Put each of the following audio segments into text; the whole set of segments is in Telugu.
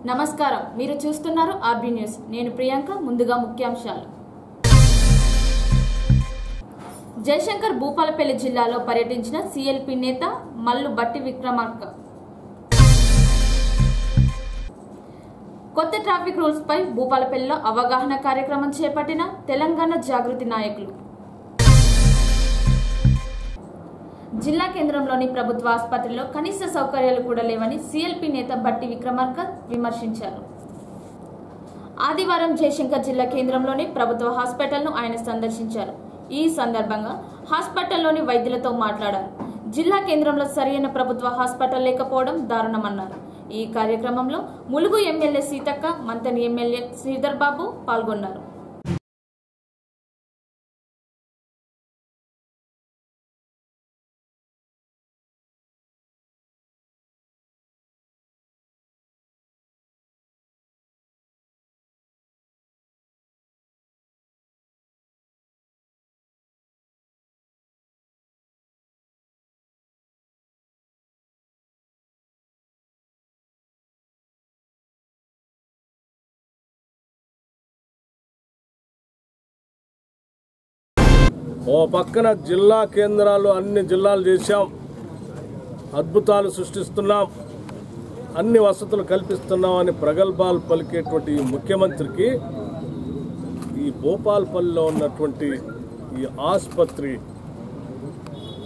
నమస్కారం, మీరు చూస్తున్నారు ఆర్బీ న్యూస్. నేను ప్రియాంక. ముందుగా ముఖ్యాంశాలు. జయశంకర్ భూపాలపల్లి జిల్లాలో పర్యటించిన సిఎల్పి నేత మల్లు బట్టి విక్రమార్క. కొత్త ట్రాఫిక్ రూల్స్ పై భూపాలపల్లిలో అవగాహన కార్యక్రమం చేపట్టిన తెలంగాణ జాగృతి నాయకులు. జిల్లా కేంద్రంలోని ప్రభుత్వ ఆసుపత్రిలో కనీస సౌకర్యాలు కూడా లేవని సిఎల్పి నేత బట్టి విక్రమార్క విమర్శించారు. ఆదివారం జయశంకర్ జిల్లా కేంద్రంలోని ప్రభుత్వ హాస్పిటల్ను ఆయన సందర్శించారు. ఈ సందర్భంగా హాస్పిటల్లోని వైద్యులతో మాట్లాడారు. జిల్లా కేంద్రంలో సరైన ప్రభుత్వ హాస్పిటల్ లేకపోవడం దారుణమన్నారు. ఈ కార్యక్రమంలో ములుగు ఎమ్మెల్యే సీతక్క, మంతని ఎమ్మెల్యే శ్రీధర్ బాబు పాల్గొన్నారు. ఓ పక్కన జిల్లా కేంద్రాలు అన్ని జిల్లాలు చేశాం, అద్భుతాలు సృష్టిస్తున్నాం, అన్ని వసతులు కల్పిస్తున్నాం అని ప్రగల్భాలు పలికేటువంటి ముఖ్యమంత్రికి ఈ భూపాలపల్లిలో ఉన్నటువంటి ఈ ఆసుపత్రి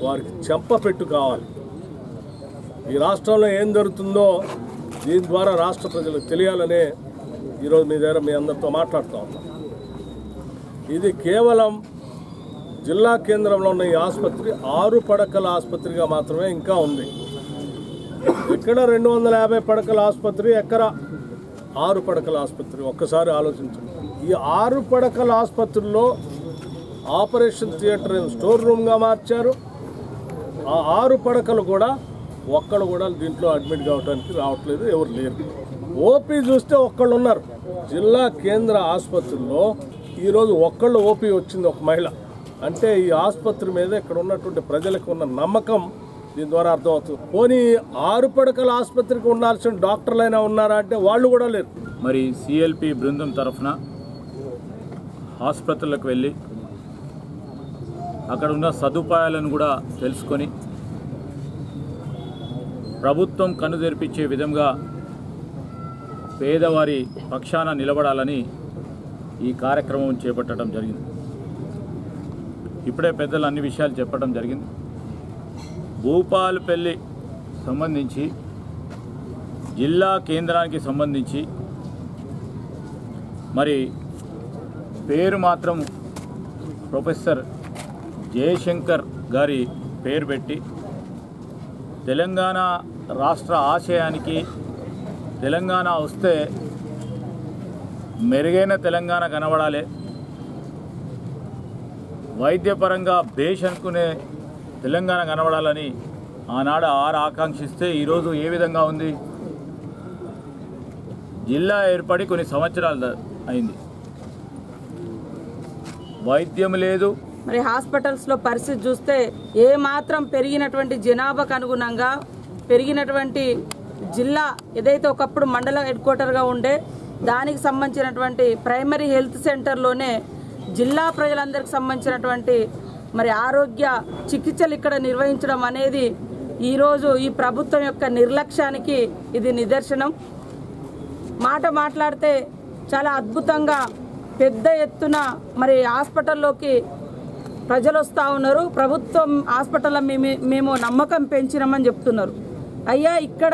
వారికి చెంపపెట్టు కావాలి. ఈ రాష్ట్రంలో ఏం జరుగుతుందో దీని ద్వారా రాష్ట్ర ప్రజలకు తెలియాలనే ఈరోజు మీ దగ్గర మీ అందరితో మాట్లాడుతూ ఉన్నాం. ఇది కేవలం జిల్లా కేంద్రంలో ఉన్న ఈ ఆసుపత్రి 6 పడకల ఆసుపత్రిగా మాత్రమే ఇంకా ఉంది. ఎక్కడ 250 పడకల ఆసుపత్రి, ఎక్కడ 6 పడకల ఆసుపత్రి? ఒక్కసారి ఆలోచించండి. ఈ 6 పడకల ఆసుపత్రిలో ఆపరేషన్ థియేటర్ స్టోర్ రూమ్గా మార్చారు. ఆ 6 పడకలు కూడా ఒక్కళ్ళు కూడా దీంట్లో అడ్మిట్ కావడానికి రావట్లేదు, ఎవరు లేరు. ఓపీ చూస్తే ఒక్కళ్ళు ఉన్నారు. జిల్లా కేంద్ర ఆసుపత్రిలో ఈరోజు ఒక్కళ్ళు ఓపీ వచ్చింది, ఒక మహిళ. అంటే ఈ ఆసుపత్రి మీద ఇక్కడ ఉన్నటువంటి ప్రజలకు ఉన్న నమ్మకం దీని ద్వారా అర్థమవుతుంది. పోనీ 6 పడకల ఆసుపత్రికి ఉండాల్సిన డాక్టర్లైనా ఉన్నారా అంటే వాళ్ళు కూడా లేరు. మరి సిఎల్పి బృందం తరఫున ఆసుపత్రులకు వెళ్ళి అక్కడ ఉన్న సదుపాయాలను కూడా తెలుసుకొని ప్రభుత్వం కన్నుదెరిపించే విధంగా పేదవారి పక్షాన నిలబడాలని ఈ కార్యక్రమం చేపట్టడం జరిగింది. ఇప్పుడే పెద్దలు అన్ని విషయాలు చెప్పడం జరిగింది. భూపాలపల్లి సంబంధించి జిల్లా కేంద్రానికి సంబంధించి మరి పేరు మాత్రం ప్రొఫెసర్ జయశంకర్ గారి పేరు పెట్టి తెలంగాణ రాష్ట్ర ఆశయానికి తెలంగాణ వస్తే మెరుగైన తెలంగాణ కనబడాలి, వైద్యపరంగా బేష్ అనుకునే తెలంగాణ కనబడాలని ఆనాడు ఆకాంక్షిస్తే ఈరోజు ఏ విధంగా ఉంది? జిల్లా ఏర్పడి కొన్ని సంవత్సరాలు అయింది, వైద్యం లేదు. మరి హాస్పిటల్స్లో పరిస్థితి చూస్తే ఏ మాత్రం పెరిగినటువంటి జనాభాకు అనుగుణంగా పెరిగినటువంటి జిల్లా ఏదైతే ఒకప్పుడు మండల హెడ్ క్వార్టర్గా ఉండే దానికి సంబంధించినటువంటి ప్రైమరీ హెల్త్ సెంటర్లోనే జిల్లా ప్రజలందరికి సంబంధించినటువంటి మరి ఆరోగ్య చికిత్సలు ఇక్కడ నిర్వహించడం అనేది ఈరోజు ఈ ప్రభుత్వం యొక్క నిర్లక్ష్యానికి ఇది నిదర్శనం. మాట్లాడితే చాలా అద్భుతంగా పెద్ద ఎత్తున మరి హాస్పిటల్లోకి ప్రజలు వస్తూ ఉన్నారు. ప్రభుత్వం హాస్పిటల్లో మేము నమ్మకం పెంచినామని చెప్తున్నారు. అయ్యా, ఇక్కడ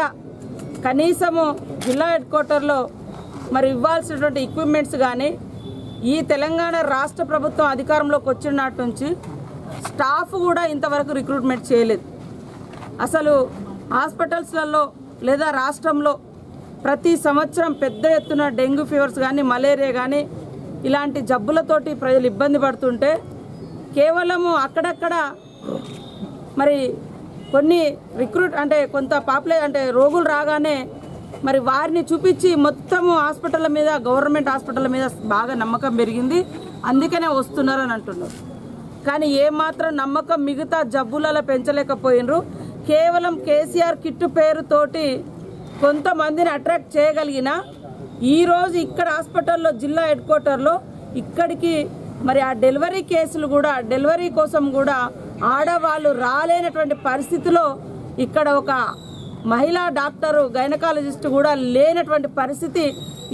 కనీసము జిల్లా హెడ్ క్వార్టర్లో మరి ఇవ్వాల్సినటువంటి ఎక్విప్మెంట్స్ కానీ ఈ తెలంగాణ రాష్ట్ర ప్రభుత్వం అధికారంలోకి వచ్చినట్టు నుంచి స్టాఫ్ కూడా ఇంతవరకు రిక్రూట్మెంట్ చేయలేదు. అసలు హాస్పిటల్స్లలో లేదా రాష్ట్రంలో ప్రతి సంవత్సరం పెద్ద ఎత్తున డెంగ్యూ ఫీవర్స్ కానీ మలేరియా కానీ ఇలాంటి జబ్బులతోటి ప్రజలు ఇబ్బంది పడుతుంటే కేవలము అక్కడక్కడ మరి కొన్ని కొంత రోగులు రాగానే మరి వారిని చూపించి మొత్తము హాస్పిటల్ మీద, గవర్నమెంట్ హాస్పిటల్ మీద బాగా నమ్మకం పెరిగింది, అందుకనే వస్తున్నారని అంటున్నారు. కానీ ఏమాత్రం నమ్మకం మిగతా జబ్బులలో పెంచలేకపోయినరు. కేవలం కేసీఆర్ కిట్టు పేరుతోటి కొంతమందిని అట్రాక్ట్ చేయగలిగిన ఈరోజు ఇక్కడ హాస్పిటల్లో జిల్లా హెడ్ క్వార్టర్లో ఇక్కడికి మరి ఆ డెలివరీ కేసులు కూడా డెలివరీ కోసం కూడా ఆడవాళ్ళు రాలేనటువంటి పరిస్థితిలో ఇక్కడ ఒక మహిళా డాక్టరు గైనకాలజిస్ట్ కూడా లేనటువంటి పరిస్థితి.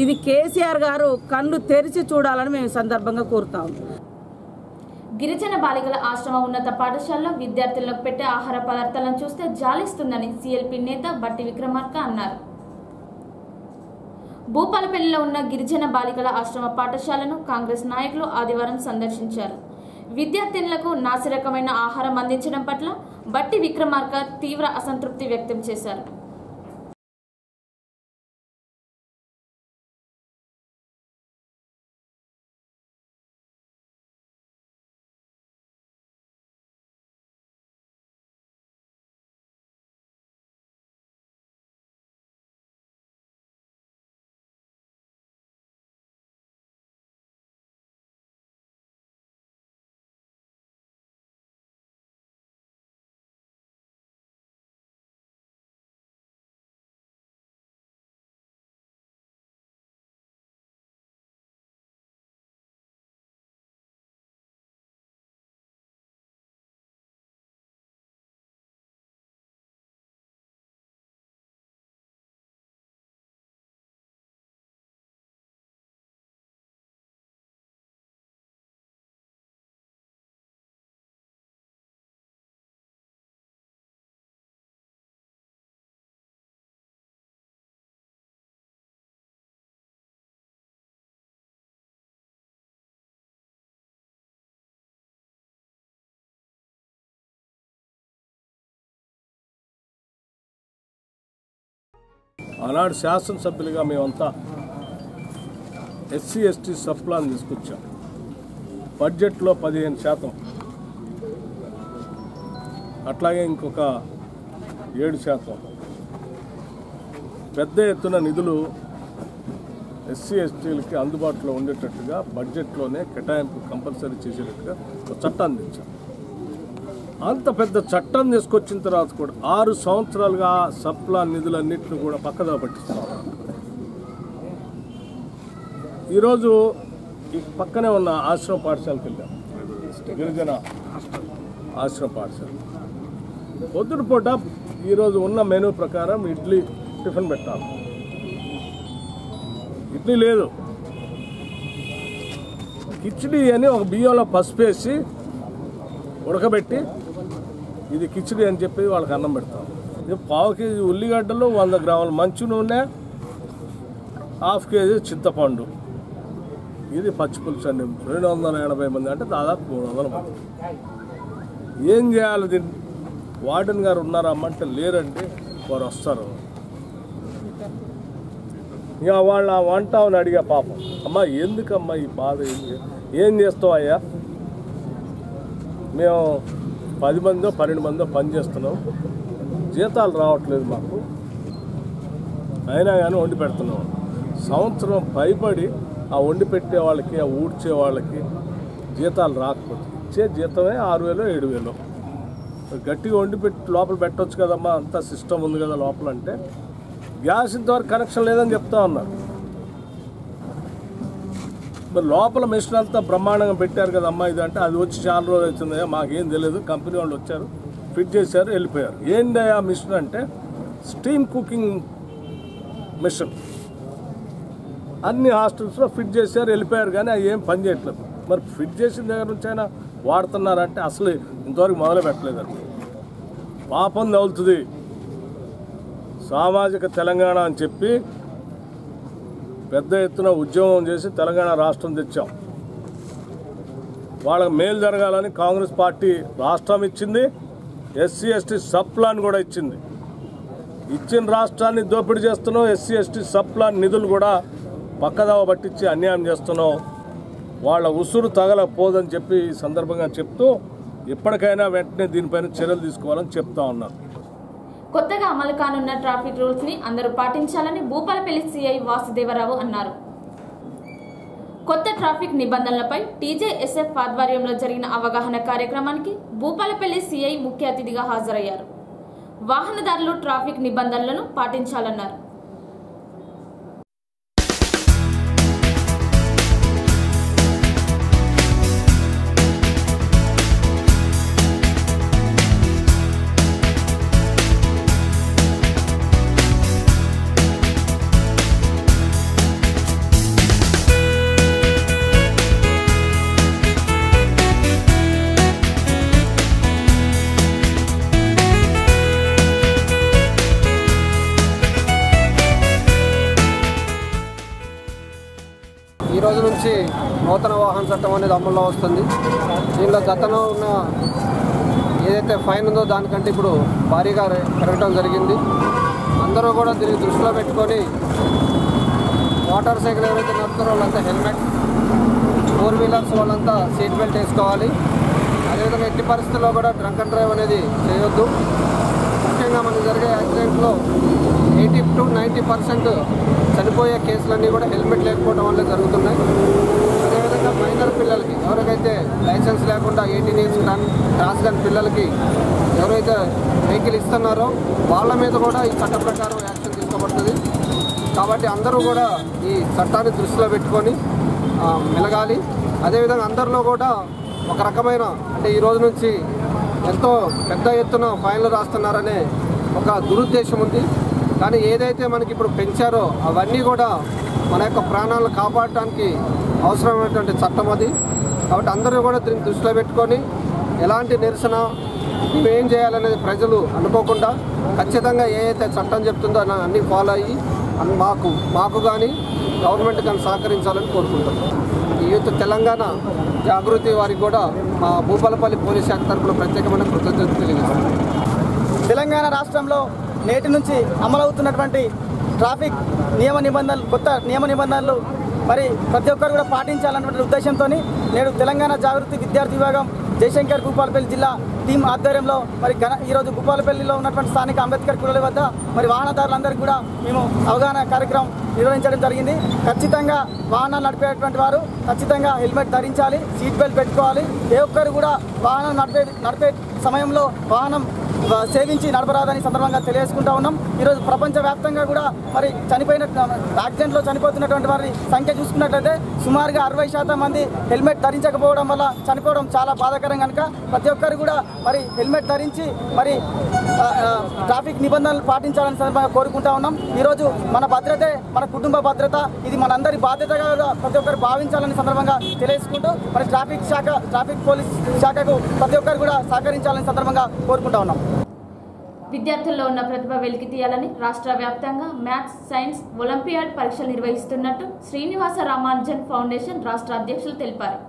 ఇది కేసీఆర్ గారు కళ్ళు తెరిచి చూడాలని మేము సందర్భంగా కోరుతాము. గిరిజన బాలికల ఆశ్రమ ఉన్నత పాఠశాలలో విద్యార్థులకు పెట్టే ఆహార పదార్థాలను చూస్తే జాలిస్తుందని సిఎల్పి నేత బట్టి విక్రమార్క అన్నారు. భూపాలపల్లిలో ఉన్న గిరిజన బాలికల ఆశ్రమ పాఠశాలను కాంగ్రెస్ నాయకులు ఆదివారం సందర్శించారు. విద్యార్థినులకు నాసిరకమైన ఆహారం అందించడం పట్ల బట్టి విక్రమార్క తీవ్ర అసంతృప్తి వ్యక్తం చేశారు. ఆనాడు శాసనసభ్యులుగా మేమంతా ఎస్సీ ఎస్టీ సబ్ ప్లాన్ తీసుకొచ్చాం. బడ్జెట్లో 15%, అట్లాగే ఇంకొక 7% పెద్ద ఎత్తున నిధులు ఎస్సీ ఎస్టీలకి అందుబాటులో ఉండేటట్టుగా బడ్జెట్లోనే కేటాయింపు కంపల్సరీ చేసేటట్టుగా ఒక చట్టాన్ని తెచ్చాం. అంత పెద్ద చట్టం తీసుకొచ్చిన తర్వాత కూడా 6 సంవత్సరాలుగా సబ్ ప్లాన్ నిధులన్నింటినీ కూడా పక్కదా పట్టిస్తాం. ఈరోజు ఈ పక్కనే ఉన్న ఆశ్రమ పాఠశాలకు వెళ్ళాం, గిరిజన ఆశ్రమ పాఠశాల. పొద్దున పూట ఈరోజు ఉన్న మెనూ ప్రకారం ఇడ్లీ టిఫిన్ పెట్టాలి. ఇడ్లీ లేదు, కిచిడి అని ఒక బియ్యంలో పసుపు వేసి ఉడకబెట్టి ఇది కిచిడి అని చెప్పి వాళ్ళకి అన్నం పెడతాం. ఇది 1/2 కేజీ ఉల్లిగడ్డలు, 100 గ్రాముల మంచు నూనె, 1/2 కేజీ చింతపండు, ఇది పచ్చిపులుసు అండి. 280 మంది అంటే దాదాపు 300 మంది. ఏం చేయాలి దీన్ని? వార్డెన్ గారు ఉన్నారమ్మంటే లేరండి, వారు వస్తారు. ఇక వాళ్ళ వంట అని అడిగా, పాపం అమ్మా ఎందుకమ్మా ఈ బాధ, ఏం చేస్తావు అయ్యా, మేము 10 మందో 12 మందో పని చేస్తున్నాం, జీతాలు రావట్లేదు మాకు, అయినా కానీ వండి పెడుతున్నాం. సంవత్సరం పైబడి ఆ వండి పెట్టే వాళ్ళకి, ఆ ఊడ్చే వాళ్ళకి జీతాలు రాకపోతే ఇచ్చే జీతమే 6,000 7,000. గట్టిగా వండి పెట్టి లోపల పెట్టవచ్చు కదమ్మా, అంతా సిస్టమ్ ఉంది కదా లోపల అంటే, గ్యాస్ ఇంతవరకు కనెక్షన్ లేదని చెప్తా ఉన్నారు. మరి లోపల మిషన్ అంతా బ్రహ్మాండంగా పెట్టారు కదమ్మా ఇది అంటే, అది వచ్చి చాలా రోజులు అవుతుందయ్యా, మాకేం తెలియదు, కంపెనీ వాళ్ళు వచ్చారు ఫిట్ చేశారు వెళ్ళిపోయారు. ఏందయ్యా మిషన్ అంటే స్టీమ్ కుకింగ్ మిషన్, అన్ని హాస్టల్స్లో ఫిట్ చేశారు వెళ్ళిపోయారు, కానీ అవి ఏం పని చేయట్లేదు. మరి ఫిట్ చేసిన దగ్గర నుంచి అయినా వాడుతున్నారంటే అసలు ఇంతవరకు మొదలు పెట్టలేదండి. పాపం తగులుతుంది. సామాజిక తెలంగాణ అని చెప్పి పెద్ద ఎత్తున ఉద్యమం చేసి తెలంగాణ రాష్ట్రం తెచ్చాం. వాళ్ళకి మేలు జరగాలని కాంగ్రెస్ పార్టీ రాష్ట్రం ఇచ్చింది, ఎస్సీ ఎస్టీ సబ్ ప్లాన్ కూడా ఇచ్చింది. ఇచ్చిన రాష్ట్రాన్ని దోపిడీ చేస్తున్నావు, ఎస్సీ ఎస్టీ సబ్ ప్లాన్ నిధులు కూడా పక్కదావ పట్టించి అన్యాయం చేస్తున్నావు. వాళ్ళ ఉసురు తగలకపోదని చెప్పి ఈ సందర్భంగా చెప్తూ ఎప్పటికైనా వెంటనే దీనిపైన చర్యలు తీసుకోవాలని చెప్తా ఉన్నారు. కొత్తగా అమలు కానున్న ట్రాఫిక్ రూల్స్ ని అందరూ పాటించాలని భూపాలపల్లి సిఐ వాసుదేవరావు అన్నారు. కొత్త ట్రాఫిక్ నిబంధనలపై టీజేఎస్ఎఫ్ ఆధ్వర్యంలో జరిగిన అవగాహన కార్యక్రమానికి భూపాలపల్లి సిఐ ముఖ్య అతిథిగా హాజరయ్యారు. వాహనదారులు ట్రాఫిక్ నిబంధనలను పాటించాలన్నారు. రోజు నుంచి నూతన వాహన చట్టం అనేది అమల్లో వస్తుంది. దీనిలో గతంలో ఉన్న ఏదైతే ఫైన్ ఉందో దానికంటే ఇప్పుడు భారీగా పెరగడం జరిగింది. అందరూ కూడా దీన్ని దృష్టిలో పెట్టుకొని మోటార్ సైకిల్ ఎవరైతే నడుపుతారో వాళ్ళంతా హెల్మెట్, 4 వీలర్స్ వాళ్ళంతా సీట్ బెల్ట్ వేసుకోవాలి. అదేవిధంగా ఎట్టి పరిస్థితుల్లో కూడా డ్రంక్ అండ్ డ్రైవ్ అనేది చేయొద్దు. ముఖ్యంగా మనకు జరిగే యాక్సిడెంట్లో 80 to 90% చనిపోయే కేసులన్నీ కూడా హెల్మెట్ లేకపోవడం వల్ల జరుగుతున్నాయి. అదేవిధంగా మైనర్ పిల్లలకి ఎవరికైతే లైసెన్స్ లేకుండా 18 years క్రాస్ కాని పిల్లలకి ఎవరైతే వెహికల్ ఇస్తున్నారో వాళ్ళ మీద కూడా ఈ చట్ట ప్రకారం యాక్షన్ తీసుకోబడుతుంది. కాబట్టి అందరూ కూడా ఈ చట్టాన్ని దృష్టిలో పెట్టుకొని మెలగాలి. అదేవిధంగా అందరిలో కూడా ఒక రకమైన అంటే ఈ రోజు నుంచి ఎంతో పెద్ద ఎత్తున ఫైన్లు రాస్తున్నారనే ఒక దురుద్దేశం ఉంది. కానీ ఏదైతే మనకి ఇప్పుడు పెంచారో అవన్నీ కూడా మన యొక్క ప్రాణాలను కాపాడటానికి అవసరమైనటువంటి చట్టం అది. కాబట్టి అందరూ కూడా దీన్ని దృష్టిలో పెట్టుకొని ఎలాంటి నిరసన మేమేం చేయాలనేది ప్రజలు అనుకోకుండా ఖచ్చితంగా ఏదైతే చట్టం చెప్తుందో అన్నీ ఫాలో అయ్యి మాకు కానీ గవర్నమెంట్ కానీ సహకరించాలని కోరుకుంటాం. ఈ యూత్ తెలంగాణ జాగృతి వారికి కూడా మా భూపాలపల్లి పోలీస్ శాఖ తరఫున ప్రత్యేకమైన కృతజ్ఞతలు తెలియజేస్తాం. తెలంగాణ రాష్ట్రంలో నేటి నుంచి అమలవుతున్నటువంటి ట్రాఫిక్ కొత్త నియమ నిబంధనలు మరి ప్రతి ఒక్కరు కూడా పాటించాలన్నటువంటి ఉద్దేశంతో నేడు తెలంగాణ జాగృతి విద్యార్థి విభాగం జయశంకర్ భూపాలపల్లి జిల్లా టీం ఆధ్వర్యంలో మరి ఈరోజు భూపాలపల్లిలో ఉన్నటువంటి స్థానిక అంబేద్కర్ కూడలి వద్ద మరి వాహనదారులందరికీ కూడా మేము అవగాహన కార్యక్రమం నిర్వహించడం జరిగింది. ఖచ్చితంగా వాహనాలు నడిపేటువంటి వారు ఖచ్చితంగా హెల్మెట్ ధరించాలి, సీట్ బెల్ట్ పెట్టుకోవాలి. ఏ ఒక్కరు కూడా వాహనం నడిపే సమయంలో వాహనం సేవించి నడపరాదని సందర్భంగా తెలియజేసుకుంటా ఉన్నాం. ఈరోజు ప్రపంచవ్యాప్తంగా కూడా మరి యాక్సిడెంట్లో చనిపోతున్నటువంటి వారి సంఖ్య చూసుకున్నట్లయితే సుమారుగా 60% మంది హెల్మెట్ ధరించకపోవడం వల్ల చనిపోవడం చాలా బాధాకరం కనుక ప్రతి ఒక్కరు కూడా మరి హెల్మెట్ ధరించి మరి ట్రాఫిక్ నిబంధనలు పాటించాలని సందర్భంగా కోరుకుంటా ఉన్నాం. ఈరోజు మన భద్రతే మన కుటుంబ భద్రత, ఇది మనందరి బాధ్యతగా ప్రతి ఒక్కరు భావించాలని సందర్భంగా తెలియజేసుకుంటూ మరి ట్రాఫిక్ పోలీస్ శాఖకు ప్రతి ఒక్కరు కూడా సహకరించాలని సందర్భంగా కోరుకుంటా ఉన్నాం. విద్యార్థుల్లో ఉన్న ప్రతిభ వెలికి తీయాలని రాష్ట్ర వ్యాప్తంగా మ్యాథ్స్, సైన్స్ ఒలింపియాడ్ పరీక్షలు నిర్వహిస్తున్నట్టు శ్రీనివాస రామానుజన్ ఫౌండేషన్ రాష్ట్ర అధ్యక్షులు తెలిపారు.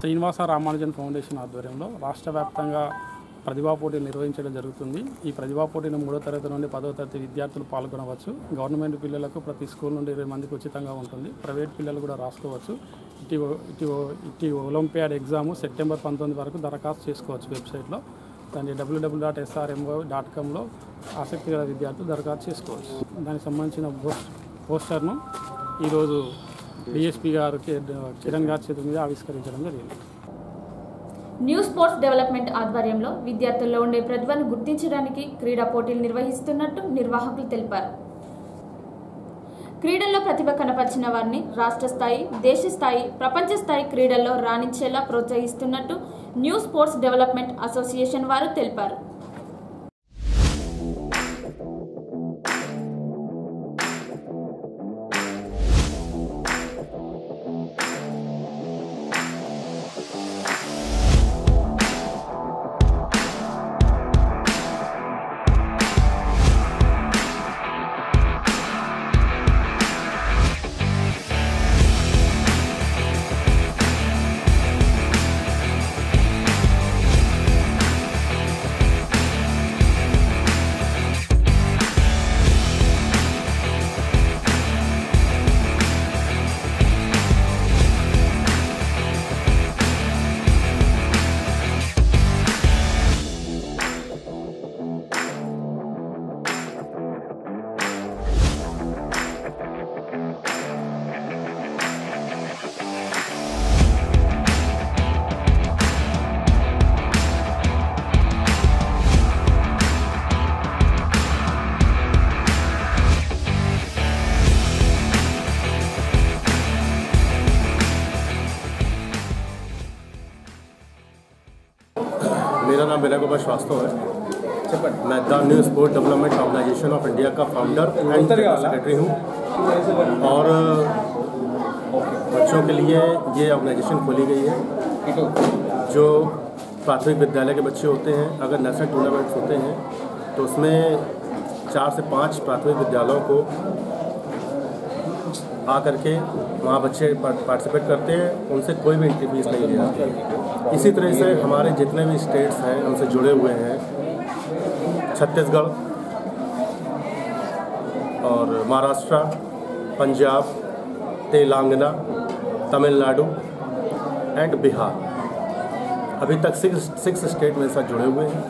శ్రీనివాస రామానుజన్ ఫౌండేషన్ ఆధ్వర్యంలో రాష్ట్ర వ్యాప్తంగా ప్రతిభా పోటీలు నిర్వహించడం జరుగుతుంది. ఈ ప్రతిభా పోటీని 3వ తరగతి నుండి 10వ తరగతి విద్యార్థులు పాల్గొనవచ్చు. గవర్నమెంట్ పిల్లలకు ప్రతి స్కూల్ నుండి 20 మందికి ఉచితంగా ఉంటుంది. ప్రైవేట్ పిల్లలు కూడా రాసుకోవచ్చు. ఇటీ ఒలింపియాడ్ ఎగ్జామ్ సెప్టెంబర్ 19 వరకు దరఖాస్తు చేసుకోవచ్చు వెబ్సైట్లో. దాన్ని www.srmo.comలో ఆసక్తి గల విద్యార్థులు దరఖాస్తు చేసుకోవచ్చు. దానికి సంబంధించిన పోస్టర్ను ఈరోజు డిఎస్పీ గారు కిరణ్ గారి చేతుల మీద ఆవిష్కరించడం జరిగింది. న్యూ స్పోర్ట్స్ డెవలప్మెంట్ ఆధ్వర్యంలో విద్యార్థుల్లో ఉండే ప్రతిభను గుర్తించడానికి క్రీడా పోటీలు నిర్వహిస్తున్నట్టు నిర్వాహకులు తెలిపారు. క్రీడల్లో ప్రతిభ కనపరిచిన వారిని రాష్ట్ర స్థాయి, దేశ స్థాయి, ప్రపంచ స్థాయి క్రీడల్లో రాణించేలా ప్రోత్సహిస్తున్నట్టు న్యూ స్పోర్ట్స్ డెవలప్మెంట్ అసోసియేషన్ వారు తెలిపారు. मेरा नाम विनय कुमार श्रीवास्तव है। मैं the new sport development organisation of India का फाउंडर एंड सेक्रेटरी हूँ और बच्चों के लिए ये ऑर्गेनाइजेशन खोली गई है। जो प्राथमिक विद्यालय के बच्चे होते हैं, अगर नेशनल टूर्नामेंट्स होते हैं तो उसमें 4 से 5 प्राथमिक विद्यालयों को आकर के वहाँ बच्चे पार्टिसिपेट करते हैं, उनसे कोई भी एंट्री फीस नहीं ली जाती। इसी तरह से हमारे जितने भी स्टेट्स हैं हमसे जुड़े हुए हैं, छत्तीसगढ़ और महाराष्ट्र, पंजाब, तेलंगाना, तमिलनाडु एंड बिहार, अभी तक 6 स्टेट मेरे साथ जुड़े हुए हैं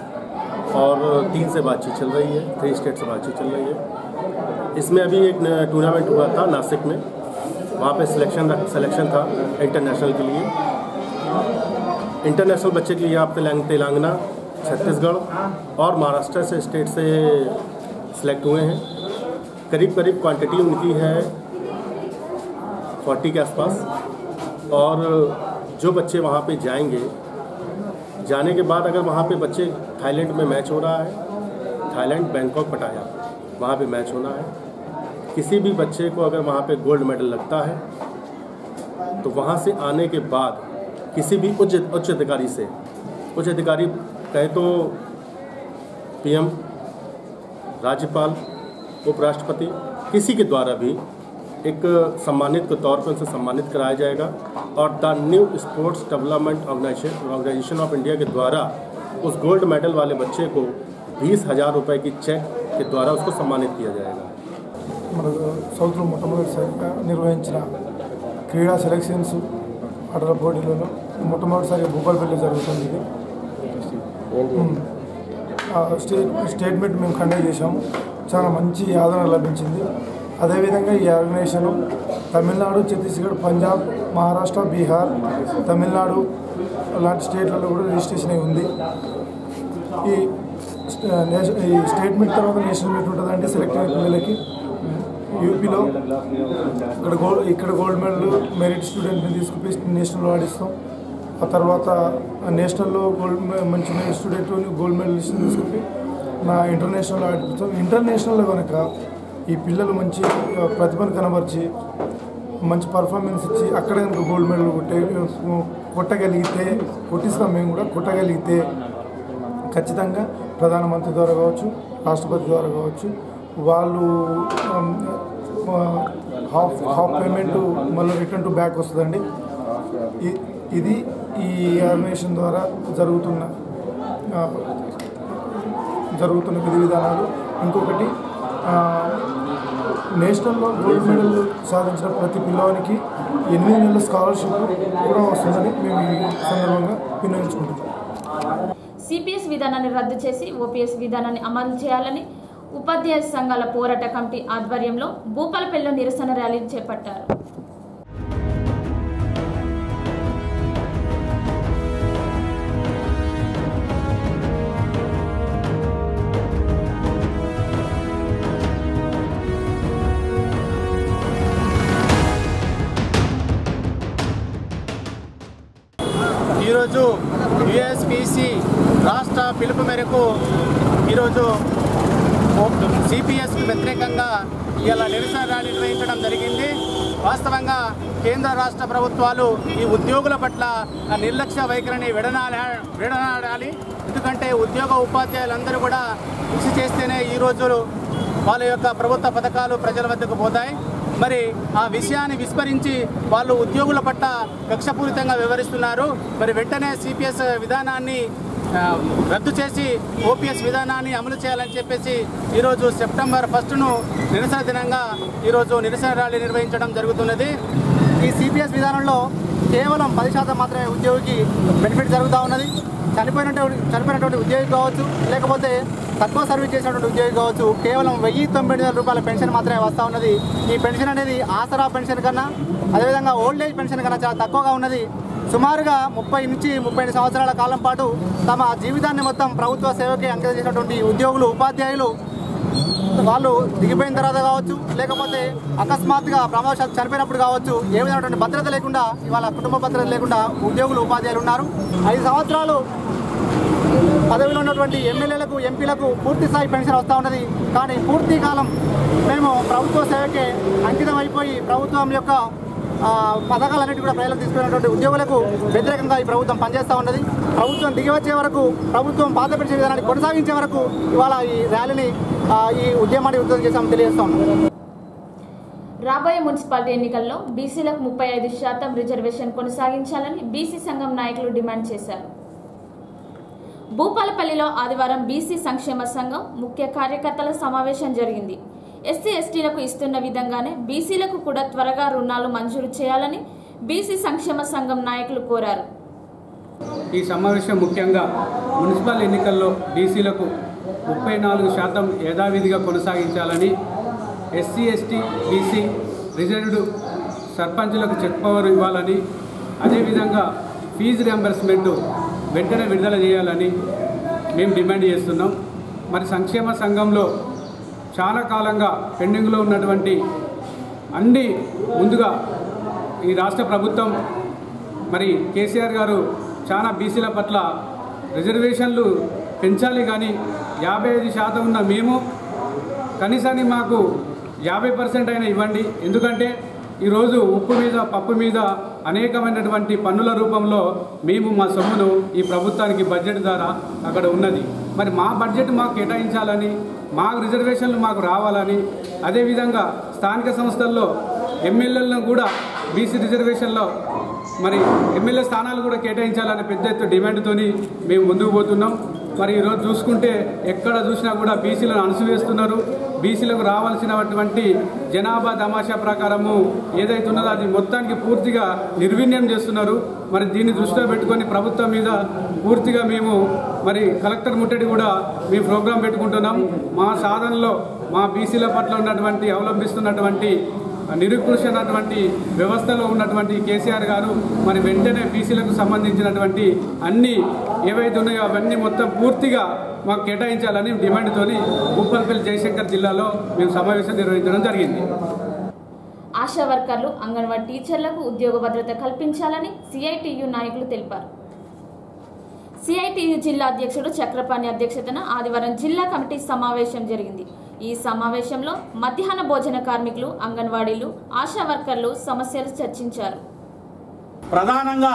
और 3 से बातचीत चल रही है, 3 स्टेट से बातचीत चल रही है। इसमें अभी एक टूर्नामेंट हुआ था नासिक में, वहाँ पे सिलेक्शन था इंटरनेशनल के लिए। इंटरनेशनल बच्चे के लिए आप तेलंगाना, छत्तीसगढ़ और महाराष्ट्र से स्टेट से सिलेक्ट हुए हैं। करीब क्वांटिटी उनकी है 40 के आसपास। और जो बच्चे वहाँ पे जाएंगे, जाने के बाद अगर वहाँ पे बच्चे, थाईलैंड में मैच हो रहा है, थाईलैंड बैंकॉक पटाया, वहाँ पे मैच होना है। किसी भी बच्चे को अगर वहाँ पे गोल्ड मेडल लगता है तो वहाँ से आने के बाद किसी भी उच्च अधिकारी से, उच्च अधिकारी कहे तो PM, राज्यपाल, उपराष्ट्रपति, किसी के द्वारा भी एक सम्मानित के तौर पर उनसे सम्मानित कराया जाएगा। और the new sports development organisation of India के द्वारा उस गोल्ड मेडल वाले बच्चे को 20,000 रुपये की चेक के द्वारा उसको सम्मानित किया जाएगा। మన సౌత్లో మొట్టమొదటిసారిగా నిర్వహించిన క్రీడా సెలక్షన్స్ ఆటల పోటీలలో మొట్టమొదటిసారిగా భూపాలపల్లి జరుగుతుంది. ఇది స్టేట్మెంట్ మేము కండక్ట్ చేశాము, చాలా మంచి ఆదరణ లభించింది. అదేవిధంగా ఈ ఆర్గనైజేషన్ తమిళనాడు, ఛత్తీస్గఢ్, పంజాబ్, మహారాష్ట్ర, బీహార్, తమిళనాడు లాంటి స్టేట్లలో కూడా రిజిస్ట్రేషన్ అయి ఉంది. ఈ స్టేట్ మీట్ తర్వాత నేషనల్ మీట్ ఉంటుందండి. సెలెక్ట్ అయిన పిల్లలకి యూపీలో ఇక్కడ గోల్డ్ మెడల్ మెరిట్ స్టూడెంట్ని తీసుకుపోయి నేషనల్ ఆడిస్తాం. ఆ తర్వాత నేషనల్లో మంచి మెరిట్ స్టూడెంట్ గోల్డ్ మెడలిస్ట్ని తీసుకుపోయి ఇంటర్నేషనల్ ఆడిస్తాం. ఇంటర్నేషనల్లో కనుక ఈ పిల్లలు మంచి ప్రతిభను కనబరిచి మంచి పర్ఫార్మెన్స్ ఇచ్చి అక్కడ కనుక గోల్డ్ మెడల్ కొట్టిస్తాం. మేము కూడా కొట్టగలిగితే ఖచ్చితంగా ప్రధానమంత్రి ద్వారా కావచ్చు, రాష్ట్రపతి ద్వారా కావచ్చు, వాళ్ళు హాఫ్ పేమెంట్ మళ్ళీ రిటర్న్ టు బ్యాక్ వస్తుందండి. ఇది ఈ ఆర్గనైజేషన్ ద్వారా జరుగుతున్న విధి విధానాలు. ఇంకొకటి, నేషనల్లో గోల్డ్ మెడల్ సాధించిన ప్రతి పిల్లవానికి 8 నెలల స్కాలర్షిప్ కూడా వస్తుందని మేము ఈ సందర్భంగా వినియోగించుకుంటున్నాం. సిపిఎస్ విధానాన్ని రద్దు చేసి ఓపీఎస్ విధానాన్ని అమలు చేయాలని ఉపాధ్యాయ సంఘాల పోరాట కమిటీ ఆధ్వర్యంలో భూపాలపల్లిలో నిరసన ర్యాలీని చేపట్టారు. ఈరోజు యుఎస్పిసి రాష్ట్ర పిలుపు మేరకు ఈరోజు సిపిఎస్కు వ్యతిరేకంగా ఇలా నిరసన ర్యాలీ నిర్వహించడం జరిగింది. వాస్తవంగా కేంద్ర రాష్ట్ర ప్రభుత్వాలు ఈ ఉద్యోగుల పట్ల నిర్లక్ష్య వైఖరిని విడనాడాలి. ఎందుకంటే ఉపాధ్యాయులందరూ కూడా కృషి చేస్తేనే ఈరోజు వాళ్ళ యొక్క ప్రభుత్వ పథకాలు ప్రజల వద్దకు పోతాయి. మరి ఆ విషయాన్ని విస్మరించి వాళ్ళు ఉద్యోగుల పట్ల కక్షపూరితంగా వ్యవహరిస్తున్నారు. మరి వెంటనే సిపిఎస్ విధానాన్ని రద్దు చేసి ఓపీఎస్ విధానాన్ని అమలు చేయాలని చెప్పేసి ఈరోజు సెప్టెంబర్ 1ను నిరసన దినంగా ఈరోజు నిరసన ర్యాలీ నిర్వహించడం జరుగుతున్నది. ఈ సిపిఎస్ విధానంలో కేవలం 10% మాత్రమే ఉద్యోగికి బెనిఫిట్ జరుగుతూ ఉన్నది. చనిపోయినటువంటి ఉద్యోగి కావచ్చు, లేకపోతే తక్కువ సర్వీస్ చేసినటువంటి ఉద్యోగి కావచ్చు, కేవలం 1,099 రూపాయల పెన్షన్ మాత్రమే వస్తూ ఉన్నది. ఈ పెన్షన్ అనేది ఆసరా పెన్షన్ కన్నా, అదేవిధంగా ఓల్డ్ ఏజ్ పెన్షన్ కన్నా చాలా తక్కువగా ఉన్నది. సుమారుగా 30 నుంచి 35 సంవత్సరాల కాలం పాటు తమ జీవితాన్ని మొత్తం ప్రభుత్వ సేవకి అంకితం చేసినటువంటి ఉద్యోగులు, ఉపాధ్యాయులు వాళ్ళు దిగిపోయిన తర్వాత కావచ్చు, లేకపోతే అకస్మాత్తుగా ప్రమాదవశాత్తు చనిపోయినప్పుడు కావచ్చు, ఏ విధమైనటువంటి భద్రత లేకుండా, ఇవాళ కుటుంబ భద్రత లేకుండా ఉద్యోగులు, ఉపాధ్యాయులు ఉన్నారు. 5 సంవత్సరాలు పదవిలో ఉన్నటువంటి ఎమ్మెల్యేలకు ఎంపీలకు పూర్తి స్థాయి పెన్షన్ వస్తూ ఉన్నది. కానీ పూర్తి కాలం మేము ప్రభుత్వ సేవకే అంకితం అయిపోయి ప్రభుత్వం యొక్క పథకాలన్నిటి కూడా ప్రజలకు తీసుకున్నటువంటి ఉద్యోగులకు వ్యతిరేకంగా ఈ ప్రభుత్వం పనిచేస్తూ ఉన్నది. ప్రభుత్వం దిగివచ్చే వరకు, ప్రభుత్వం పాత పెన్షన్ విధానాన్ని కొనసాగించే వరకు ఇవాళ ఈ ర్యాలీని, ఈ ఉద్యమాన్ని ఉధృతం చేశామని తెలియజేస్తా ఉన్నాం. రాబోయే మున్సిపాలిటీ ఎన్నికల్లో బీసీలకు 35% రిజర్వేషన్ కొనసాగించాలని బీసీ సంఘం నాయకులు డిమాండ్ చేశారు. భూపాలపల్లిలో ఆదివారం బీసీ సంక్షేమ సంఘం ముఖ్య కార్యకర్తల సమావేశం జరిగింది. ఎస్సీ ఎస్టీలకు ఇస్తున్న విధంగానే బీసీలకు కూడా త్వరగా రుణాలు మంజూరు చేయాలని బీసీ సంక్షేమ సంఘం నాయకులు కోరారు. ఈ సమావేశం ముఖ్యంగా మున్సిపల్ ఎన్నికల్లో బీసీలకు 34% యథావిధిగా కొనసాగించాలని, ఎస్సీ ఎస్టీ బీసీ రిజర్వ్డ్ సర్పంచులకు చెక్ పవర్ ఇవ్వాలని, అదేవిధంగా ఫీజు రియంబర్స్మెంట్ వెంటనే విడుదల చేయాలని మేము డిమాండ్ చేస్తున్నాం. మరి సంక్షేమ సంఘంలో చాలా కాలంగా పెండింగ్లో ఉన్నటువంటి అన్ని ముందుగా ఈ రాష్ట్ర ప్రభుత్వం మరి కేసీఆర్ గారు చాలా బీసీల పట్ల రిజర్వేషన్లు పెంచాలి, కానీ 55% ఉన్న మేము కనీసాన్ని మాకు 50% అయినా ఇవ్వండి. ఎందుకంటే ఈరోజు ఉప్పు మీద పప్పు మీద అనేకమైనటువంటి పన్నుల రూపంలో మేము మా సొమ్మును ఈ ప్రభుత్వానికి బడ్జెట్ ద్వారా అక్కడ ఉన్నది. మరి మా బడ్జెట్ మాకు కేటాయించాలని, మాకు రిజర్వేషన్లు మాకు రావాలని, అదేవిధంగా స్థానిక సంస్థల్లో ఎమ్మెల్యేలను కూడా బీసీ రిజర్వేషన్లో మరి ఎమ్మెల్యే స్థానాలు కూడా కేటాయించాలనే పెద్ద ఎత్తు డిమాండ్తో మేము ముందుకు పోతున్నాం. మరి ఈరోజు చూసుకుంటే ఎక్కడ చూసినా కూడా బీసీలను అణచివేస్తున్నారు. బీసీలకు రావాల్సినటువంటి జనాభా తమాషా ప్రకారము ఏదైతే ఉన్నదో అది మొత్తానికి పూర్తిగా నిర్వీర్యం చేస్తున్నారు. మరి దీన్ని దృష్టిలో పెట్టుకొని ప్రభుత్వం మీద పూర్తిగా మేము మరి కలెక్టర్ ముట్టడి కూడా మేము ప్రోగ్రాం పెట్టుకుంటున్నాం. మా సాధనలో మా బీసీల పట్ల ఉన్నటువంటి అవలంబిస్తున్నటువంటి నిరుకృషమైనటువంటి వ్యవస్థలో ఉన్నటువంటి కేసీఆర్ గారు మరి వెంటనే బీసీలకు సంబంధించినటువంటి అన్ని ఏవైతే ఉన్నాయో అవన్నీ మొత్తం పూర్తిగా మాకు కేటాయించాలని డిమాండ్తో భూపాలపల్లి జయశంకర్ జిల్లాలో మేము సమావేశం నిర్వహించడం జరిగింది. ఆశా వర్కర్లు, అంగన్వాడీ టీచర్లకు ఉద్యోగ భద్రత కల్పించాలని సిఐటియు నాయకులు తెలిపారు. సిఐటియు జిల్లా అధ్యక్షుడు చక్రపాణి అధ్యక్షతన ఆదివారం జిల్లా కమిటీ సమావేశం జరిగింది. ఈ సమావేశంలో మధ్యాహ్న భోజన కార్మికులు, అంగన్వాడీలు, ఆశా వర్కర్లు సమస్యలు చర్చించారు. ప్రధానంగా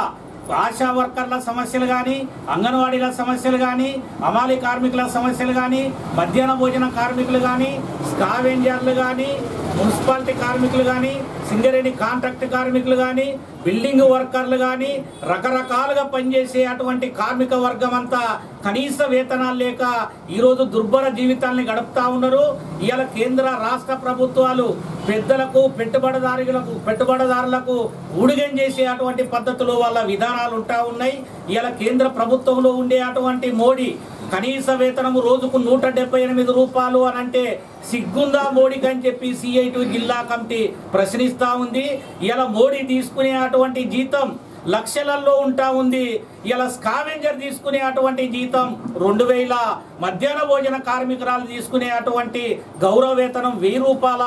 ఆశా వర్కర్ల సమస్యలు కానీ, అంగన్వాడీల సమస్యలు కానీ, అమాలి కార్మికుల సమస్యలు కానీ, మధ్యాహ్న భోజన కార్మికులు కానీ, స్కావెంజర్లు కానీ, మున్సిపాలిటీ కార్మికులు కానీ, సింగరేణి కాంట్రాక్ట్ కార్మికులు కానీ, బిల్డింగ్ వర్కర్లు కానీ, రకరకాలుగా పనిచేసే అటువంటి కార్మిక వర్గం అంతా కనీస వేతనాలు లేక ఈరోజు దుర్భర జీవితాలని గడుపుతా ఉన్నారు. ఇవాళ కేంద్ర రాష్ట్ర ప్రభుత్వాలు పెద్దలకు, పెట్టుబడిదారులకు ఊడిగం చేసే అటువంటి పద్ధతులు వాళ్ళ విధానాలు ఉంటా ఉన్నాయి. ఇవాళ కేంద్ర ప్రభుత్వంలో ఉండే అటువంటి మోడీ కనీస వేతనము రోజుకు 178 రూపాయలు అని అంటే సిగ్గుందా మోడీకి అని చెప్పి సిఐటి జిల్లా కమిటీ ప్రశ్నిస్తూ ఉంది. ఇలా మోడీ తీసుకునే అటువంటి జీతం లక్షలలో ఉంటా ఉంది. ఇలా స్కావెంజర్ తీసుకునే అటువంటి జీతం 2000, మధ్యాహ్న భోజన కార్మికురాలు తీసుకునే అటువంటి గౌరవ వేతనం 1000 రూపాయల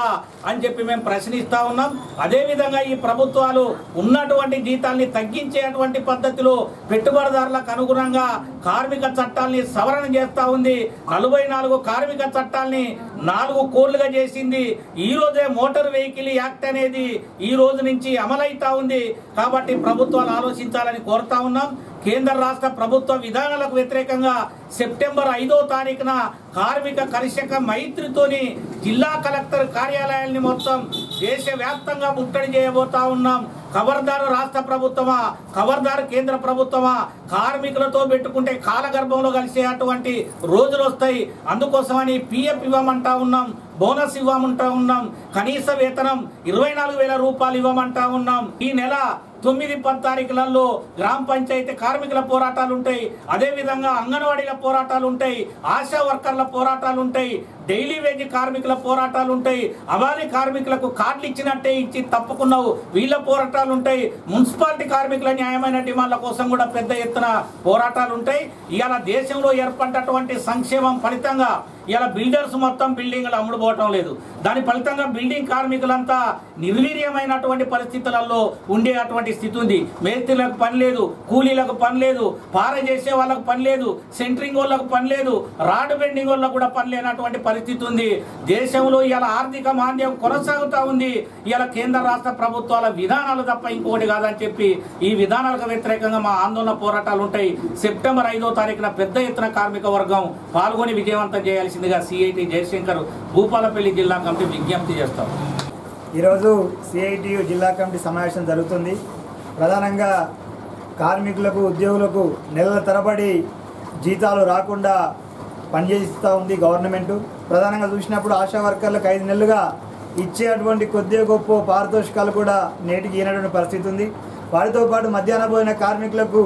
అని చెప్పి మేము ప్రశ్నిస్తూ ఉన్నాం. అదేవిధంగా ఈ ప్రభుత్వాలు ఉన్నటువంటి జీతాల్ని తగ్గించే అటువంటి పద్ధతిలో పెట్టుబడిదారులకు అనుగుణంగా కార్మిక చట్టాలని సవరణ చేస్తూ ఉంది. 44 కార్మిక చట్టాలని 4 కోళ్లుగా చేసింది. ఈ రోజే మోటార్ వెహికల్ యాక్ట్ అనేది ఈ రోజు నుంచి అమలైతా ఉంది. కాబట్టి ప్రభుత్వాలు ఆలోచించాలని కోరుతా ఉన్నాం. కేంద్ర రాష్ట్ర ప్రభుత్వ విధానాలకు వ్యతిరేకంగా సెప్టెంబర్ 5వ తారీఖున కార్మిక కర్షక మైత్రితోని జిల్లా కలెక్టర్ కార్యాలయాల్ని మొత్తం దేశవ్యాప్తంగా ముట్టడి చేయబోతా ఉన్నాం. ఖబర్దారు రాష్ట్ర ప్రభుత్వమా, ఖబర్దారు కేంద్ర ప్రభుత్వమా, కార్మికులతో పెట్టుకుంటే కాలగర్భంలో కలిసే అటువంటి రోజులు వస్తాయి. అందుకోసమని పిఎఫ్ ఇవ్వమంటా ఉన్నాం, బోనస్ ఇవ్వమంటా ఉన్నాం, కనీస వేతనం 24,000 రూపాయలు ఇవ్వమంటా ఉన్నాం. ఈ నెల 9-10 తారీఖులలో గ్రామ పంచాయతీ కార్మికుల పోరాటాలు ఉంటాయి. అదేవిధంగా అంగన్వాడీల పోరాటాలు ఉంటాయి, ఆశా వర్కర్ల పోరాటాలు ఉంటాయి, డైలీ వేజ్ కార్మికుల పోరాటాలు ఉంటాయి, అవారీ కార్మికులకు కార్డులు ఇచ్చినట్టే ఇచ్చి తప్పుకున్నావు వీళ్ళ పోరాటాలు ఉంటాయి, మున్సిపాలిటీ కార్మికుల న్యాయమైన డిమాండ్ల కోసం కూడా పెద్ద ఎత్తున పోరాటాలు ఉంటాయి. ఇవాళ దేశంలో ఏర్పడ్డటువంటి సంక్షేమం ఫలితంగా ఇలా బిల్డర్స్ మొత్తం బిల్డింగ్లు అమ్ముడుపోవటం లేదు. దాని ఫలితంగా బిల్డింగ్ కార్మికులంతా నిర్వీర్యమైనటువంటి పరిస్థితులలో ఉండే అటువంటి స్థితి ఉంది. మేస్త్రీలకు పని లేదు, కూలీలకు పని లేదు, పార చేసే వాళ్ళకు పని లేదు, సెంటరింగ్ వాళ్ళకు పని లేదు, రాడ్ బెండింగ్ వాళ్ళకు కూడా పని లేనటువంటి పరిస్థితి ఉంది. దేశంలో ఇలా ఆర్థిక మాంద్యం కొనసాగుతూ ఉంది. ఇలా కేంద్ర రాష్ట్ర ప్రభుత్వాల విధానాలు తప్ప ఇంకోటి కాదని చెప్పి ఈ విధానాలకు వ్యతిరేకంగా మా ఆందోళన పోరాటాలు ఉంటాయి. సెప్టెంబర్ 5వ తారీఖున పెద్ద ఎత్తున కార్మిక వర్గం పాల్గొని విజయవంతం చేయాల్సిందిగా సిఐటి జయశంకర్ భూపాలపల్లి జిల్లా కమిటీ విజ్ఞప్తి చేస్తాం. ఈరోజు సిఐటియు జిల్లా కమిటీ సమావేశం జరుగుతుంది. ప్రధానంగా కార్మికులకు ఉద్యోగులకు నెలల తరబడి జీతాలు రాకుండా పనిచేస్తూ ఉంది గవర్నమెంటు. ప్రధానంగా చూసినప్పుడు ఆశా వర్కర్లకు 5 నెలలుగా ఇచ్చేటువంటి కొద్దిగా గొప్ప పారితోషికాలు కూడా నేటికి ఈనటువంటి పరిస్థితి ఉంది. వాటితో పాటు మధ్యాహ్న భోజన కార్మికులకు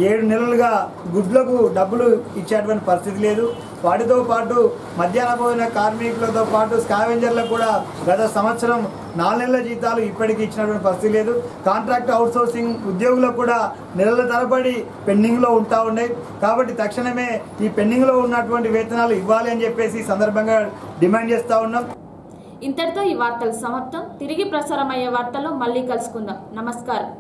7 నెలలుగా గుడ్లకు డబ్బులు ఇచ్చేటువంటి పరిస్థితి లేదు. వాటితో పాటు మధ్యాహ్న భోజన కార్మికులతో పాటు స్కావెంజర్లకు కూడా గత సంవత్సరం 4 నెలల జీతాలు ఇప్పటికీ ఇచ్చినటువంటి పరిస్థితి లేదు. కాంట్రాక్ట్ అవుట్సోర్సింగ్ ఉద్యోగులకు కూడా నెలల తరబడి పెండింగ్లో ఉంటా ఉన్నాయి. కాబట్టి తక్షణమే ఈ పెండింగ్లో ఉన్నటువంటి వేతనాలు ఇవ్వాలి అని చెప్పేసి సందర్భంగా డిమాండ్ చేస్తూ ఉన్నాం. ఇంతటితో ఈ వార్తలు సమాప్తం. తిరిగి ప్రసారమయ్యే వార్తల్లో మళ్ళీ కలుసుకుందాం. నమస్కారం.